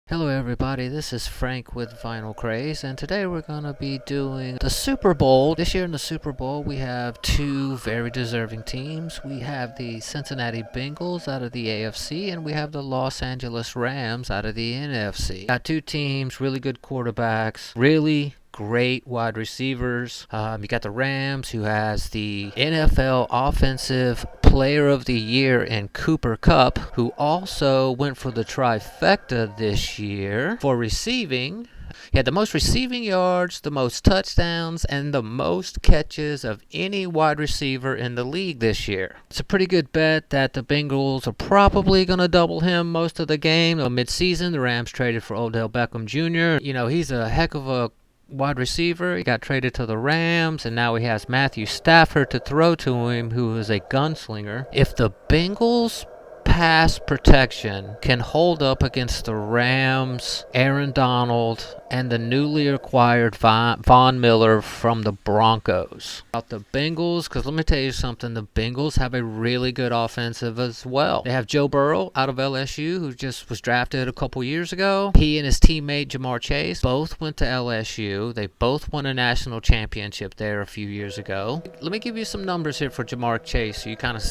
Hello everybody, this is Frank with Vinyl Craze, and today we're going to be doing the Super Bowl. This year in the Super Bowl we have two very deserving teams. We have the Cincinnati Bengals out of the AFC, and we have the Los Angeles Rams out of the NFC. Got two teams, really good quarterbacks, really great wide receivers. You got the Rams, who has the NFL Offensive Player of the Year in Cooper Kupp, who also went for the trifecta this year for receiving. He had the most receiving yards, the most touchdowns, and the most catches of any wide receiver in the league this year. It's a pretty good bet that the Bengals are probably going to double him most of the game. Mid-season, the Rams traded for Odell Beckham Jr. He's a heck of a wide receiver. He got traded to the Rams, and now he has Matthew Stafford to throw to him, who is a gunslinger. If the Bengals pass protection can hold up against the Rams, Aaron Donald, and the newly acquired Von Miller from the Broncos. About the Bengals, because let me tell you something, the Bengals have a really good offensive as well. They have Joe Burrow out of LSU, who just was drafted a couple years ago. He and his teammate Jamar Chase both went to LSU. They both won a national championship there a few years ago. Let me give you some numbers here for Jamar Chase, so you kind of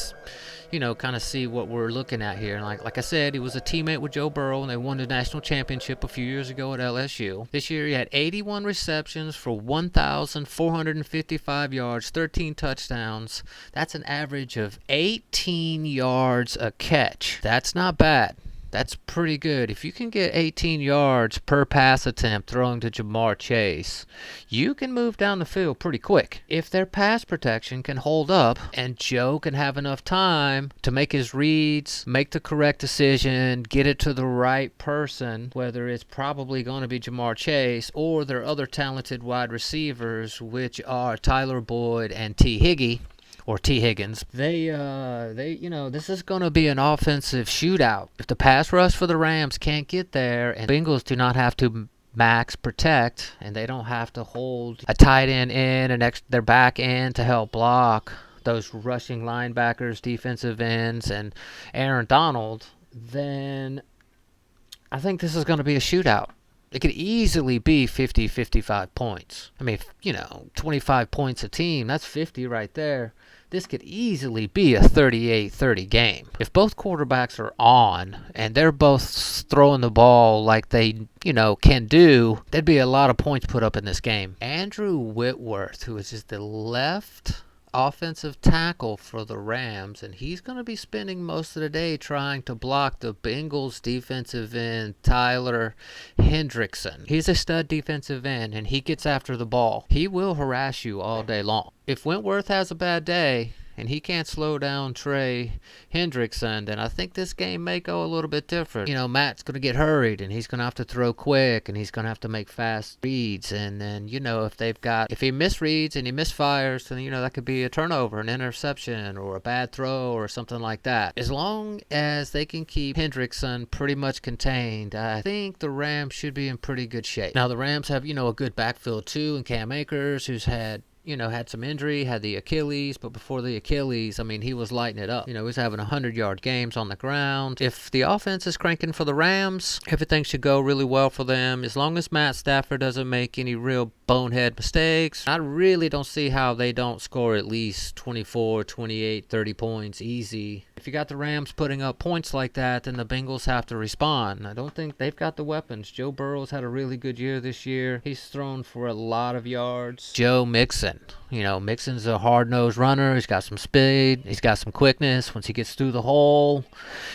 see what we're looking at here. And like I said, he was a teammate with Joe Burrow, and they won the national championship a few years ago at LSU. This year he had 81 receptions for 1,455 yards, 13 touchdowns. That's an average of 18 yards a catch. That's not bad. That's pretty good. If you can get 18 yards per pass attempt throwing to Jamar Chase, you can move down the field pretty quick. If their pass protection can hold up and Joe can have enough time to make his reads, make the correct decision, get it to the right person, whether it's probably going to be Jamar Chase or their other talented wide receivers, which are Tyler Boyd and T. Higgins. This is going to be an offensive shootout. If the pass rush for the Rams can't get there, and Bengals do not have to max protect, and they don't have to hold a tight end in and their back end to help block those rushing linebackers, defensive ends, and Aaron Donald, then I think this is going to be a shootout. It could easily be 50, 55 points. 25 points a team, that's 50 right there. This could easily be a 38-30 game. If both quarterbacks are on and they're both throwing the ball like they, can do, there'd be a lot of points put up in this game. Andrew Whitworth, who is just the left offensive tackle for the Rams, and he's going to be spending most of the day trying to block the Bengals defensive end, Tyler Hendrickson. He's a stud defensive end, and he gets after the ball. He will harass you all day long. If Whitworth has a bad day and he can't slow down Trey Hendrickson, then I think this game may go a little bit different. Matt's going to get hurried, and he's going to have to throw quick, and he's going to have to make fast reads. And then, if he misreads and he misfires, then, that could be a turnover, an interception, or a bad throw, or something like that. As long as they can keep Hendrickson pretty much contained, I think the Rams should be in pretty good shape. Now, the Rams have, a good backfield, too, and Cam Akers, who's had some injury, had the Achilles, but before the Achilles, he was lighting it up. He was having 100-yard games on the ground. If the offense is cranking for the Rams, everything should go really well for them. As long as Matt Stafford doesn't make any real bonehead mistakes, I really don't see how they don't score at least 24, 28, 30 points easy. If you got the Rams putting up points like that, then the Bengals have to respond. I don't think they've got the weapons. Joe Burrow's had a really good year this year. He's thrown for a lot of yards. Joe Mixon. Mixon's a hard-nosed runner. He's got some speed. He's got some quickness. Once he gets through the hole,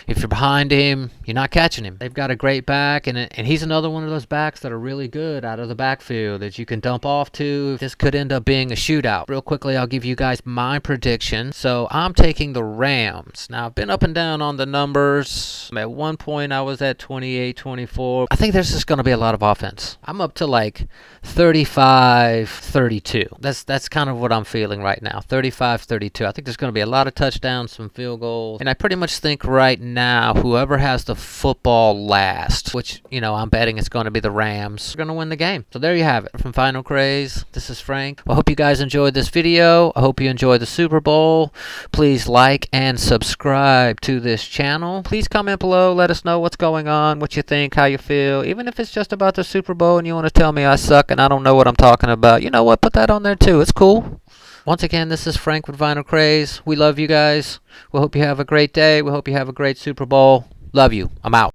if you're behind him, you're not catching him. They've got a great back, and he's another one of those backs that are really good out of the backfield that you can dump off to. This could end up being a shootout. Real quickly, I'll give you guys my prediction. So I'm taking the Rams. Now, I've been up and down on the numbers. At one point, I was at 28, 24. I think there's just going to be a lot of offense. I'm up to like 35, 32. That's kind of what I'm feeling right now. 35, 32. I think there's going to be a lot of touchdowns, some field goals. And I pretty much think right now, whoever has the football last, which, I'm betting it's going to be the Rams, are going to win the game. So there you have it. From Final Vinyl Craze. This is Frank. I hope you guys enjoyed this video. I hope you enjoyed the Super Bowl. Please like and subscribe to this channel. Please comment below. Let us know what's going on, what you think, how you feel. Even if it's just about the Super Bowl and you want to tell me I suck and I don't know what I'm talking about, you know what? Put that on there too. It's cool. Once again, this is Frank with Vinyl Craze. We love you guys. We hope you have a great day. We hope you have a great Super Bowl. Love you. I'm out.